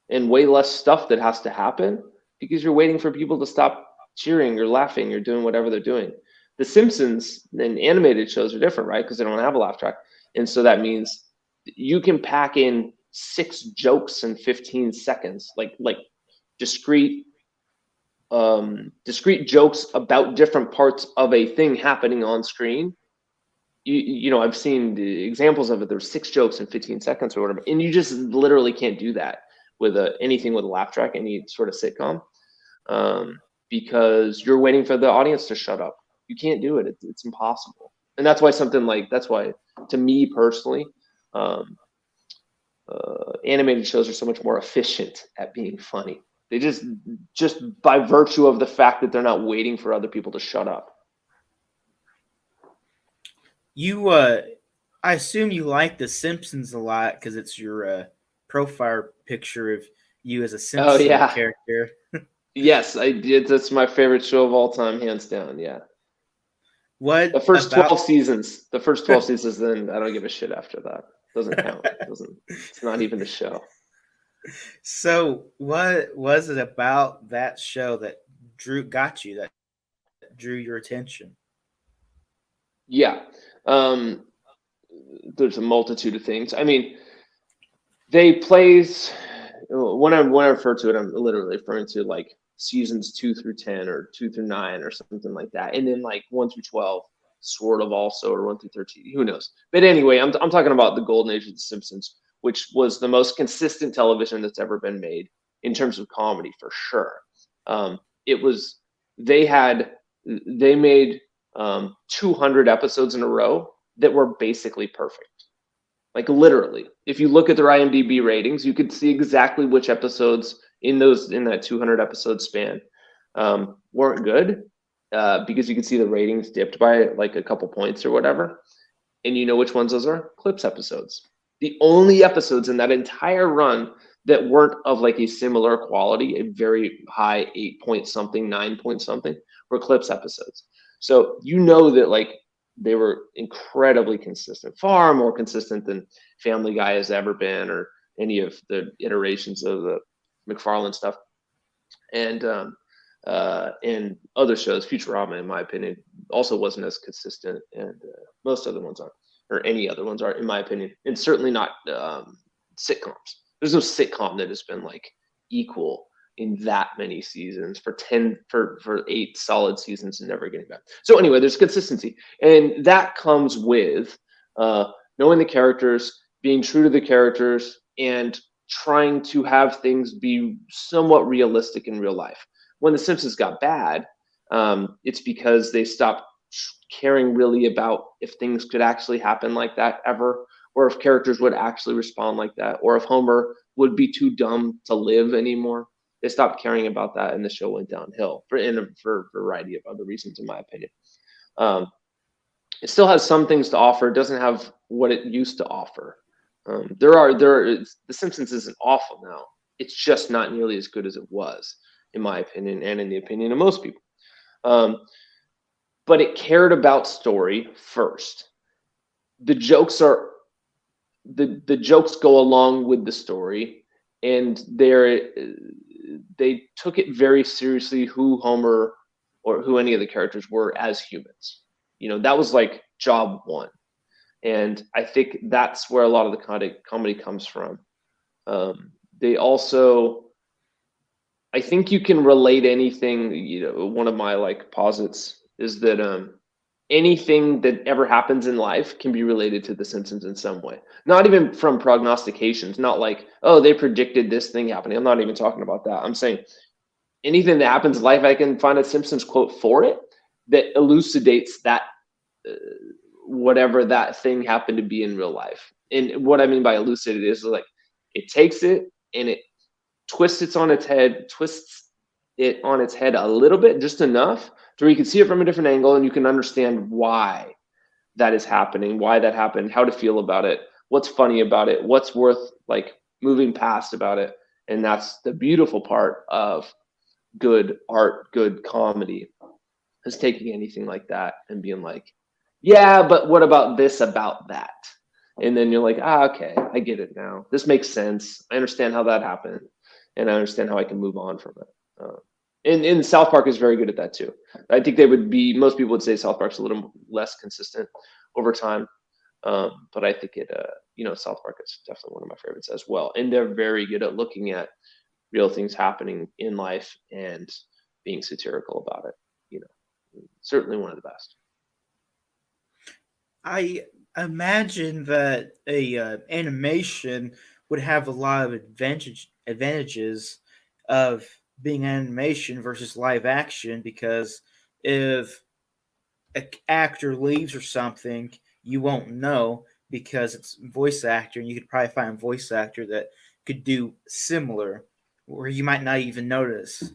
and way less stuff that has to happen because you're waiting for people to stop cheering or laughing or doing whatever they're doing. The Simpsons and animated shows are different, right? Because they don't have a laugh track. And so that means you can pack in 6 jokes in 15 seconds, like discrete jokes about different parts of a thing happening on screen. I've seen the examples of it. There's 6 jokes in 15 seconds or whatever. And you just literally can't do that with anything with a laugh track, any sort of sitcom, because you're waiting for the audience to shut up. You can't do it. It's impossible. And that's why to me personally, animated shows are so much more efficient at being funny. They just by virtue of the fact that they're not waiting for other people to shut up. I assume you like The Simpsons a lot because it's your profile picture of you as a Simpsons character. Yes, I did. That's my favorite show of all time, hands down. Yeah. What the first 12 seasons? The first 12 seasons, then I don't give a shit after that. Doesn't count. It's not even a show. So, what was it about that show that that drew your attention? Yeah. Um, there's a multitude of things. I mean, they plays when I refer to it, I'm literally referring to like seasons 2 through 10 or 2 through 9 or something like that, and then like 1 through 12, sort of also, or 1 through 13. Who knows? But anyway, I'm talking about the Golden Age of the Simpsons, which was the most consistent television that's ever been made in terms of comedy for sure. It was they had they made 200 episodes in a row that were basically perfect. Like literally, if you look at their IMDb ratings, you could see exactly which episodes in that 200 episode span weren't good because you could see the ratings dipped by like a couple points or whatever. And you know which ones those are? Clips episodes. The only episodes in that entire run that weren't of like a similar quality, a very high 8 point something, 9 point something, were clips episodes. So you know that like they were incredibly consistent, far more consistent than Family Guy has ever been, or any of the iterations of the McFarlane stuff. And other shows, Futurama, in my opinion, also wasn't as consistent, and most other ones aren't, or any other ones aren't, in my opinion, and certainly not sitcoms. There's no sitcom that has been like equal in that many seasons for 8 solid seasons and never getting back. So anyway, there's consistency, and that comes with knowing the characters, being true to the characters, and trying to have things be somewhat realistic in real life. When The Simpsons got bad, it's because they stopped caring really about if things could actually happen like that ever, or if characters would actually respond like that, or if Homer would be too dumb to live anymore. They stopped caring about that, and the show went downhill for a variety of other reasons, in my opinion. Um, it still has some things to offer. It doesn't have what it used to offer. The Simpsons isn't awful now. It's just not nearly as good as it was, in my opinion, and in the opinion of most people. Um, but it cared about story first. The jokes are the jokes go along with the story, and they took it very seriously who Homer or who any of the characters were as humans. That was like job one, and I think that's where a lot of the comedy comes from. They also, I think you can relate anything. One of my like posits is that anything that ever happens in life can be related to The Simpsons in some way. Not even from prognostications, not like, oh, they predicted this thing happening. I'm not even talking about that. I'm saying anything that happens in life, I can find a Simpsons quote for it that elucidates that uh, whatever that thing happened to be in real life. And what I mean by elucidate is like it takes it and it twists it on its head a little bit, just enough to where you can see it from a different angle and you can understand why that is happening, why that happened, how to feel about it, what's funny about it, what's worth like moving past about it. And that's the beautiful part of good art, good comedy, is taking anything like that and being like, yeah, but what about this about that? And then you're like, okay, I get it now. This makes sense. I understand how that happened, and I understand how I can move on from it. And South Park is very good at that too. I think most people would say South Park's a little less consistent over time, but I think South Park is definitely one of my favorites as well. And they're very good at looking at real things happening in life and being satirical about it. Certainly one of the best. I imagine that a animation would have a lot of advantages of being animation versus live action, because if an actor leaves or something, you won't know because it's voice actor, and you could probably find a voice actor that could do similar, or you might not even notice.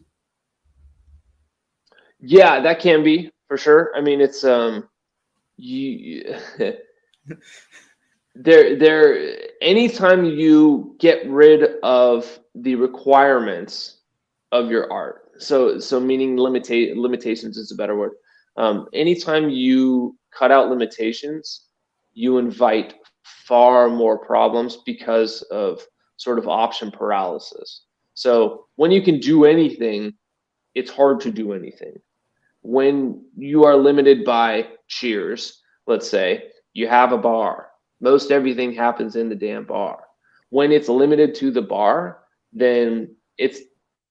Yeah, that can be for sure. I mean, it's you there anytime you get rid of the requirements of your art, so meaning limitations is a better word. Anytime you cut out limitations, you invite far more problems because of sort of option paralysis. So when you can do anything, it's hard to do anything. When you are limited by Cheers, let's say, you have a bar. Most everything happens in the damn bar. When it's limited to the bar, then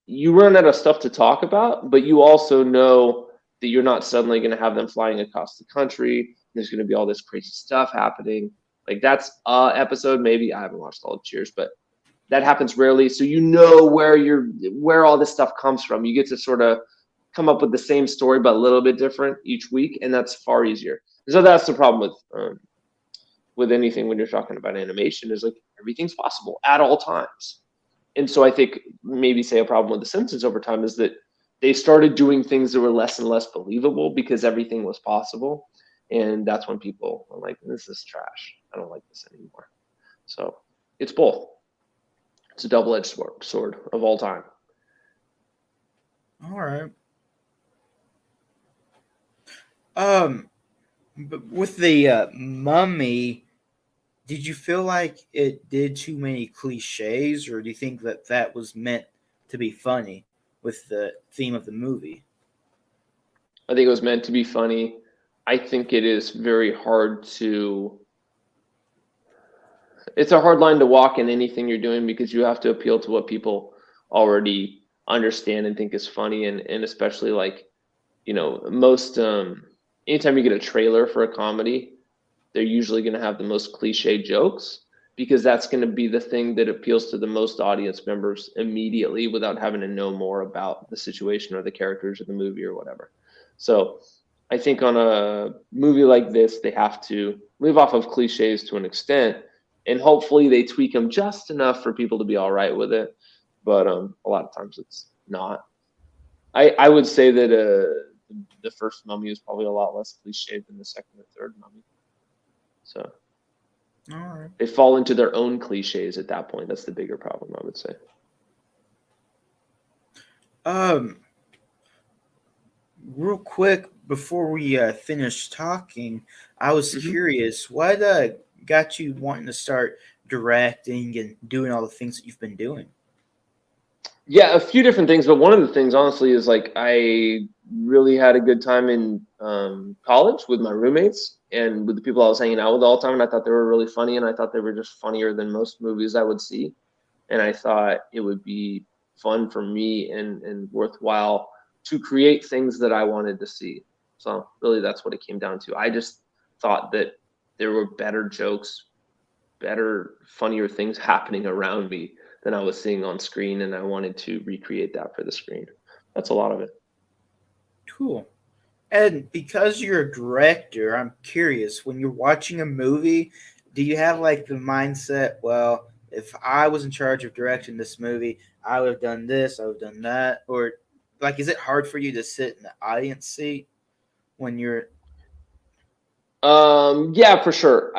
you run out of stuff to talk about, but you also know that you're not suddenly going to have them flying across the country. There's going to be all this crazy stuff happening. Like that's a episode, maybe. I haven't watched all of Cheers, but that happens rarely. So you know where all this stuff comes from. You get to sort of come up with the same story but a little bit different each week, and that's far easier. So that's the problem with anything when you're talking about animation, is like everything's possible at all times. And so I think maybe say a problem with The Simpsons over time is that they started doing things that were less and less believable because everything was possible. And that's when people are like, this is trash. I don't like this anymore. So it's both. It's a double-edged sword of all time. All right. But with the Mummy, did you feel like it did too many cliches, or do you think that that was meant to be funny with the theme of the movie? I think it was meant to be funny. I think it is very hard to. It's a hard line to walk in anything you're doing because you have to appeal to what people already understand and think is funny, and especially like, most anytime you get a trailer for a comedy, they're usually going to have the most cliche jokes because that's going to be the thing that appeals to the most audience members immediately without having to know more about the situation or the characters or the movie or whatever. So I think on a movie like this, they have to live off of cliches to an extent, and hopefully they tweak them just enough for people to be all right with it. But a lot of times it's not. I would say that the first Mummy is probably a lot less cliche than the second or third Mummy. So All right. they fall into their own cliches at that point. That's the bigger problem, I would say. Real quick before we finish talking, I was Mm-hmm. curious, what got you wanting to start directing and doing all the things that you've been doing? Yeah, a few different things, but one of the things, honestly, is like I really had a good time in college with my roommates and with the people I was hanging out with all the time, and I thought they were really funny, and I thought they were just funnier than most movies I would see, and I thought it would be fun for me and worthwhile to create things that I wanted to see. So really, that's what it came down to. I just thought that there were better jokes, better, funnier things happening around me than I was seeing on screen, and I wanted to recreate that for the screen. That's a lot of it. Cool. And because you're a director, I'm curious, when you're watching a movie, do you have like the mindset, well, if I was in charge of directing this movie, I would have done this, I would have done that? Or like, is it hard for you to sit in the audience seat when you're. Yeah, for sure.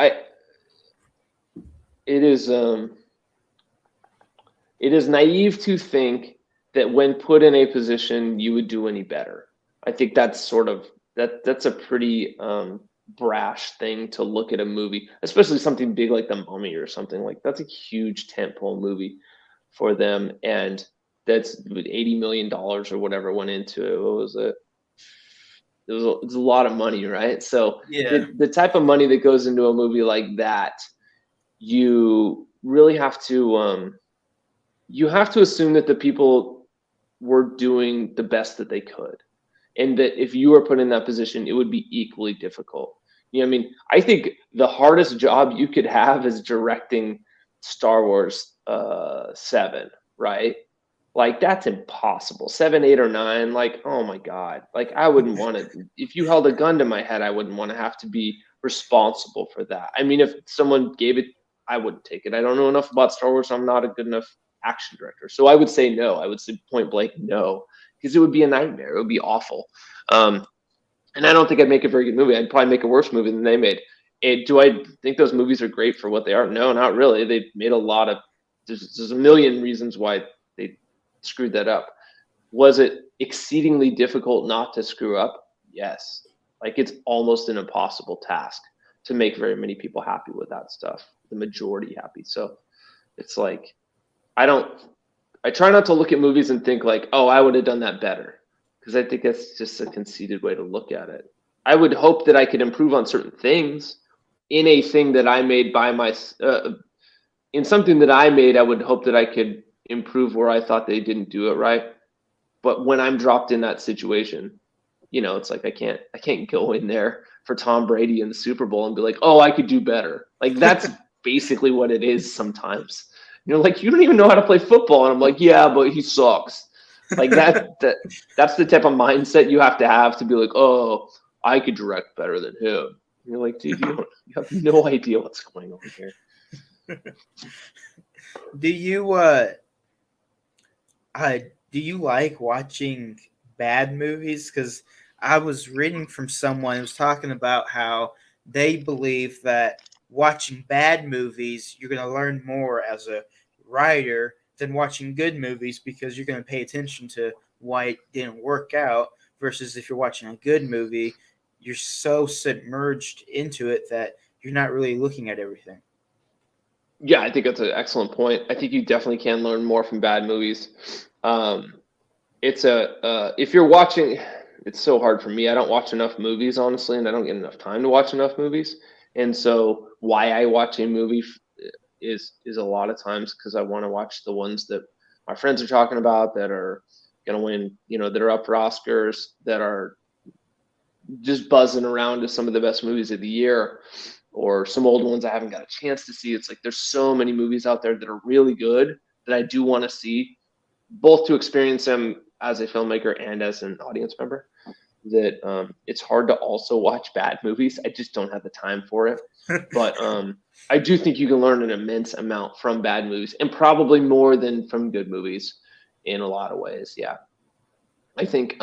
It is it is naive to think that when put in a position you would do any better. I think that's sort of that's a pretty brash thing to look at a movie, especially something big like The Mummy or something. Like that's a huge tentpole movie for them, and that's $80 million or whatever went into it. What was it? It was a lot of money, right? So Yeah. the type of money that goes into a movie like that, you really have to assume that the people were doing the best that they could, and that if you were put in that position, it would be equally difficult. I mean, I think the hardest job you could have is directing Star Wars 7, right? Like that's impossible. 7, 8, or 9, like, oh my God. Like I wouldn't want to, if you held a gun to my head, I wouldn't want to have to be responsible for that. I mean, if someone gave it, I wouldn't take it. I don't know enough about Star Wars. I'm not a good enough action director. So I would say no. I would say point blank no, because it would be a nightmare. It would be awful. And I don't think I'd make a very good movie. I'd probably make a worse movie than they made. Do I think those movies are great for what they are? No, not really. They've made a lot of, there's a million reasons why they screwed that up. Was it exceedingly difficult not to screw up? Yes. Like it's almost an impossible task to make very many people happy with that stuff, the majority happy. So it's like, I try not to look at movies and think like, oh, I would have done that better, because I think that's just a conceited way to look at it. I would hope that I could improve on certain things in a thing that I made by in something that I made. I would hope that I could improve where I thought they didn't do it right. But when I'm dropped in that situation, it's like I can't go in there for Tom Brady in the Super Bowl and be like, oh, I could do better. Like that's basically what it is sometimes. Like, you don't even know how to play football, and I'm like, yeah, but he sucks. Like that's the type of mindset you have to be like, oh, I could direct better than him. You're like, dude, you have no idea what's going on here. Do you like watching bad movies? Because I was reading from someone who was talking about how they believe that watching bad movies, you're going to learn more as a writer than watching good movies, because you're going to pay attention to why it didn't work out, versus if you're watching a good movie, you're so submerged into it that you're not really looking at everything. Yeah, I think that's an excellent point. I think you definitely can learn more from bad movies. If you're watching, it's so hard for me. I don't watch enough movies, honestly, and I don't get enough time to watch enough movies. And so why I watch a movie is a lot of times because I want to watch the ones that my friends are talking about that are going to win, that are up for Oscars, that are just buzzing around as some of the best movies of the year, or some old ones I haven't got a chance to see. It's like there's so many movies out there that are really good that I do want to see, both to experience them as a filmmaker and as an audience member, that it's hard to also watch bad movies. I just don't have the time for it. But I do think you can learn an immense amount from bad movies, and probably more than from good movies in a lot of ways. Yeah. I think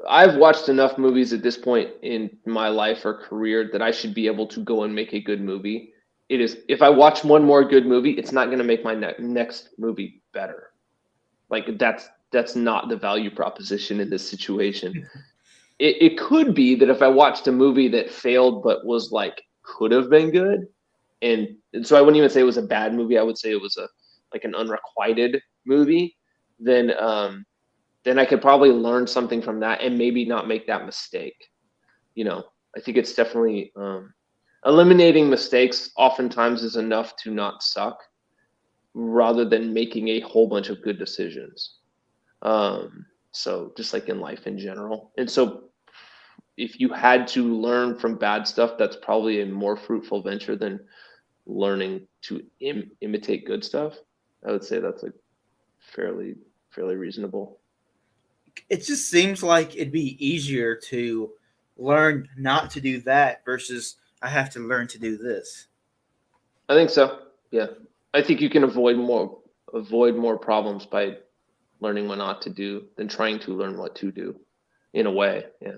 I've watched enough movies at this point in my life or career that I should be able to go and make a good movie. It is, if I watch one more good movie, it's not going to make my next movie better. Like that's not the value proposition in this situation. It could be that if I watched a movie that failed but was like could have been good, and so I wouldn't even say it was a bad movie. I would say it was an unrequited movie. Then I could probably learn something from that and maybe not make that mistake. I think it's definitely eliminating mistakes oftentimes is enough to not suck, rather than making a whole bunch of good decisions. So just like in life in general. And so if you had to learn from bad stuff, that's probably a more fruitful venture than learning to imitate good stuff. I would say that's fairly reasonable. It just seems like it'd be easier to learn not to do that versus I have to learn to do this. I think so. Yeah. I think you can avoid more problems by learning what not to do than trying to learn what to do, in a way. Yeah.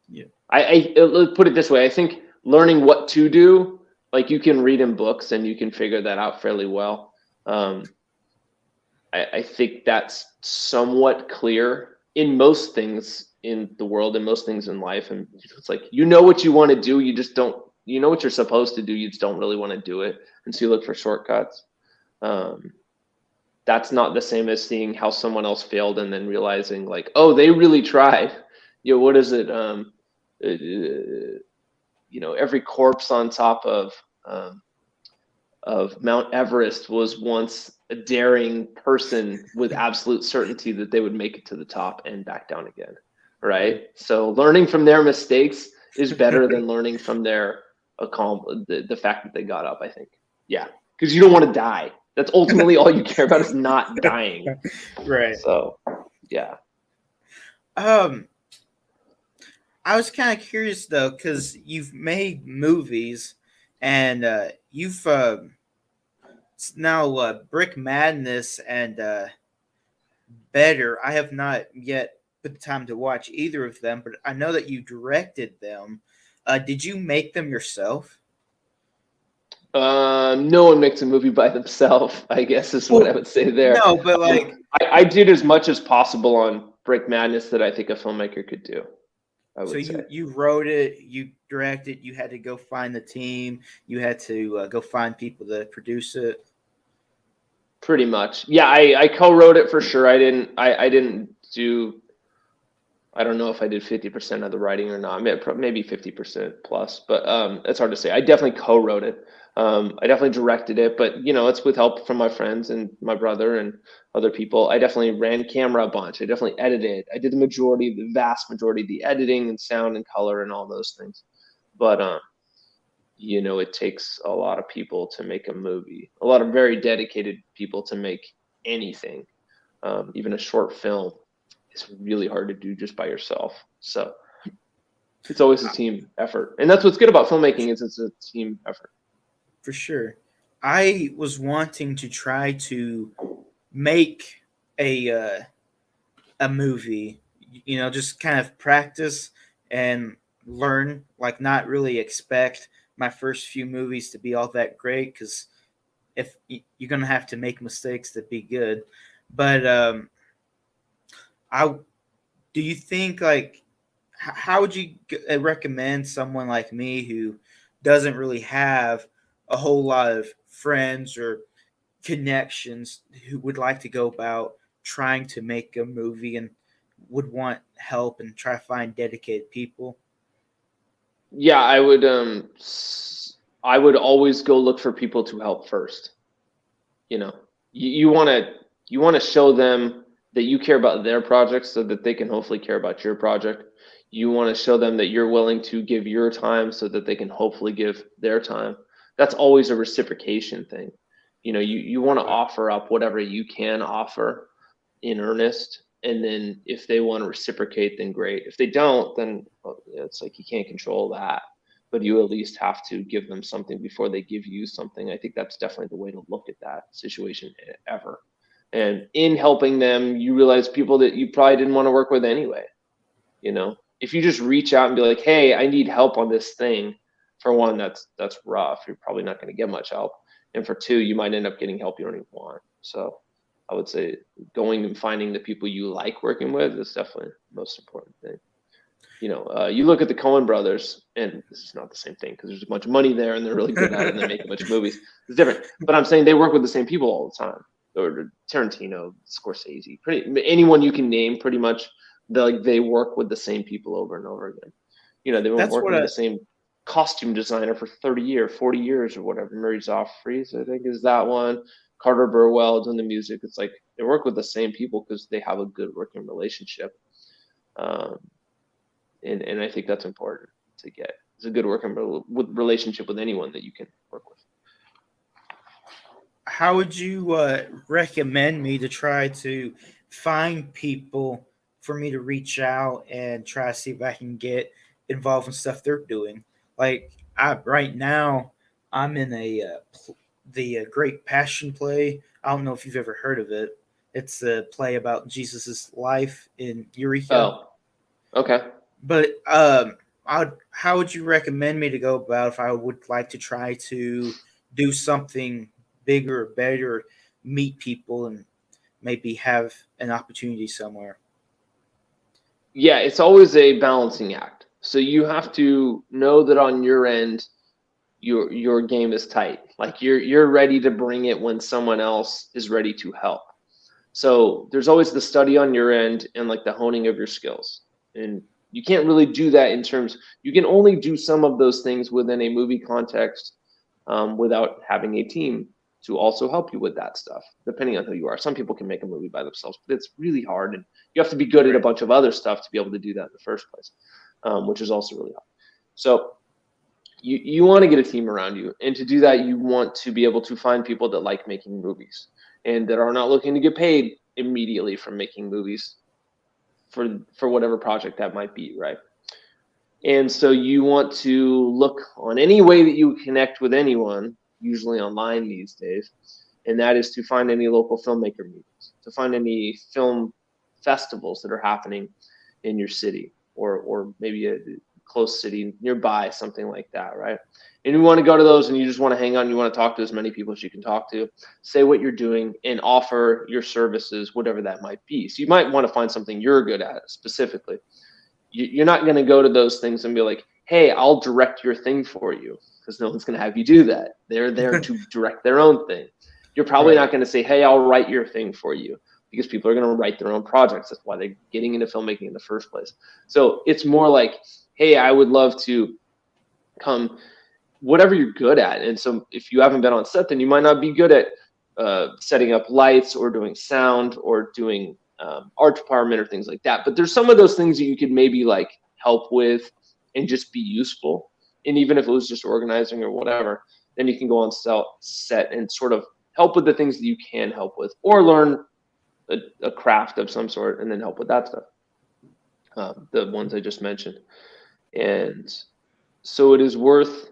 Yeah. Let's put it this way. I think learning what to do, like you can read in books and you can figure that out fairly well. I think that's somewhat clear in most things in the world and most things in life. And it's like, what you want to do. You just don't, what you're supposed to do. You just don't really want to do it. And so you look for shortcuts. That's not the same as seeing how someone else failed and then realizing like, oh, they really tried. What is it? Every corpse on top of Mount Everest was once a daring person with absolute certainty that they would make it to the top and back down again. Right. So learning from their mistakes is better than learning from the fact that they got up, I think. Yeah. Because you don't want to die. That's ultimately all you care about is not dying. Right. So, yeah. I was kind of curious though, because you've made movies, and you've now Brick Madness and Better. I have not yet put the time to watch either of them, but I know that you directed them. Did you make them yourself? No one makes a movie by themselves, I guess is what I would say there. No, but like I did as much as possible on Brick Madness that I think a filmmaker could do. I So would say. you wrote it, you directed, you had to go find the team, you had to go find people to produce it. Pretty much. Yeah, I co-wrote it for sure. I didn't do, I don't know if I did 50% of the writing or not. Maybe 50% plus, but it's hard to say. I definitely co-wrote it. I definitely directed it, but it's with help from my friends and my brother and other people. I definitely ran camera a bunch. I definitely edited. I did the vast majority of the editing and sound and color and all those things. But it takes a lot of people to make a movie, a lot of very dedicated people to make anything, even a short film. It's really hard to do just by yourself. So it's always a team effort, and that's what's good about filmmaking is it's a team effort. For sure. I was wanting to try to make a movie, just kind of practice and learn, like not really expect my first few movies to be all that great because if you're gonna have to make mistakes to be good. But I do you think like how would you recommend someone like me who doesn't really have a whole lot of friends or connections who would like to go about trying to make a movie and would want help and try to find dedicated people? Yeah, I would always go look for people to help first. You know, you want to show them that you care about their project so that they can hopefully care about your project. You want to show them that you're willing to give your time so that they can hopefully give their time. That's always a reciprocation thing. You want to offer up whatever you can offer in earnest, and then if they want to reciprocate, then great. If they don't, then it's like you can't control that, but you at least have to give them something before they give you something. I think that's definitely the way to look at that situation ever. And in helping them, you realize people that you probably didn't want to work with anyway. If you just reach out and be like, "Hey, I need help on this thing," for one, that's rough. You're probably not going to get much help, and for two, you might end up getting help you don't even want. So, I would say going and finding the people you like working with is definitely the most important thing. You look at the Coen brothers, and this is not the same thing because there's a bunch of money there and they're really good at it and they make a bunch of movies. It's different, but I'm saying they work with the same people all the time. Or Tarantino, Scorsese, anyone you can name, pretty much. They work with the same people over and over again. They've been That's working what with I, the same costume designer for 30 years, 40 years or whatever. Murray Zoffreys, I think, is that one. Carter Burwell doing the music. It's like they work with the same people because they have a good working relationship. Um, and I think that's important to get. It's a good working relationship with anyone that you can work with. how would you recommend me to try to find people for me to reach out and try to see if I can get involved in stuff they're doing? Like right now, I'm in the Great Passion Play. I don't know if you've ever heard of it. It's a play about Jesus's life in Eureka. Oh, okay. But how would you recommend me to go about if I would like to try to do something bigger or better, meet people, and maybe have an opportunity somewhere? Yeah, it's always a balancing act. So you have to know that on your end, your game is tight. Like you're ready to bring it when someone else is ready to help. So there's always the study on your end and like the honing of your skills. And you can't really do that you can only do some of those things within a movie context without having a team to also help you with that stuff, depending on who you are. Some people can make a movie by themselves, but it's really hard. And you have to be good at a bunch of other stuff to be able to do that in the first place, which is also really hard. So you want to get a team around you. And to do that, you want to be able to find people that like making movies and that are not looking to get paid immediately from making movies for whatever project that might be, right? And so you want to look on any way that you connect with anyone, usually online these days, and that is to find any local filmmaker meetings, to find any film festivals that are happening in your city or maybe a close city nearby, something like that, right? And you want to go to those and you just want to hang out and you want to talk to as many people as you can talk to, say what you're doing and offer your services, whatever that might be. So you might want to find something you're good at specifically. you're not going to go to those things and be like, hey, I'll direct your thing for you, because no one's going to have you do that. They're there to direct their own thing. You're probably not going to say, hey, I'll write your thing for you, because people are going to write their own projects. That's why they're getting into filmmaking in the first place. So it's more like, hey, I would love to come, whatever you're good at. And so if you haven't been on set, then you might not be good at setting up lights or doing sound or doing art department or things like that. But there's some of those things that you could maybe like help with and just be useful. And even if it was just organizing or whatever, then you can go on set and sort of help with the things that you can help with, or learn a craft of some sort and then help with that stuff. The ones I just mentioned. And so it is worth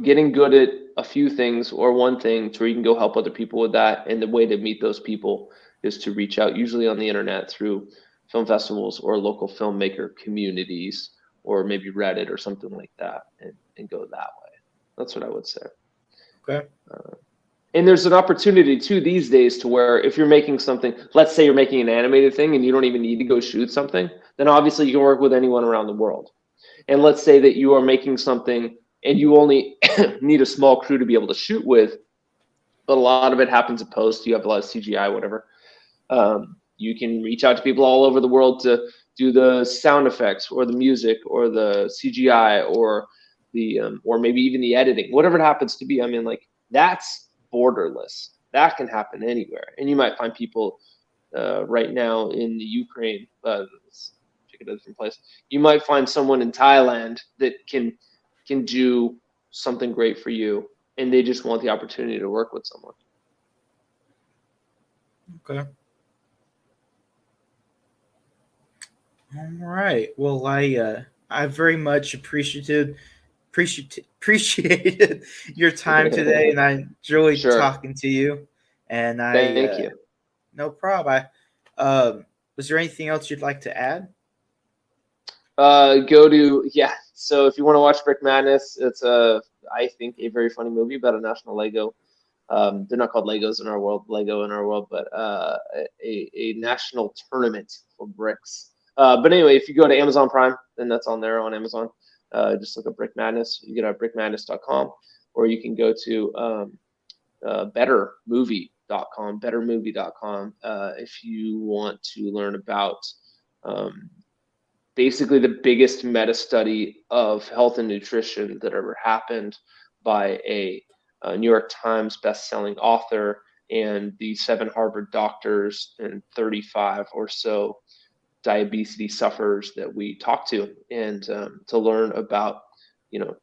getting good at a few things or one thing to where you can go help other people with that. And the way to meet those people is to reach out, usually on the internet through film festivals or local filmmaker communities, or maybe Reddit or something like that, and go that way. That's what I would say. Okay. And there's an opportunity too these days to where if you're making something, let's say you're making an animated thing and you don't even need to go shoot something, then obviously you can work with anyone around the world. And let's say that you are making something and you only need a small crew to be able to shoot with, but a lot of it happens in post. You have a lot of CGI, whatever. You can reach out to people all over the world to do the sound effects or the music or the CGI or the or maybe even the editing, whatever it happens to be. I mean, like, that's borderless. That can happen anywhere. And you might find people right now in the Ukraine, let's pick a different place. You might find someone in Thailand that can do something great for you, and they just want the opportunity to work with someone. Okay. All right. Well, I very much appreciated your time today, and I enjoyed talking to you. And Thank you. No problem. Was there anything else you'd like to add? So if you want to watch Brick Madness, it's I think a very funny movie about a national Lego. They're not called Legos in our world, Lego in our world, but a national tournament for bricks. But anyway, if you go to Amazon Prime, then that's on there on Amazon. Just look up Brick Madness. You get it at brickmadness.com, or you can go to bettermovie.com if you want to learn about basically the biggest meta study of health and nutrition that ever happened by a New York Times best-selling author and the 7 Harvard doctors and 35 or so diabetes sufferers that we talked to, and to learn about,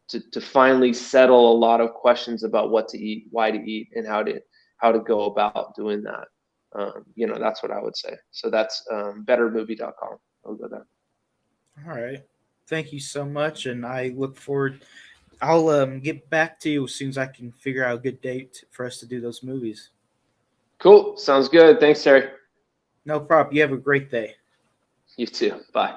to finally settle a lot of questions about what to eat, why to eat, and how to go about doing that. That's what I would say. So that's bettermovie.com. I'll go there. All right. Thank you so much, and I look forward. I'll get back to you as soon as I can figure out a good date for us to do those movies. Cool. Sounds good. Thanks, Terry. No problem. You have a great day. You too. Bye.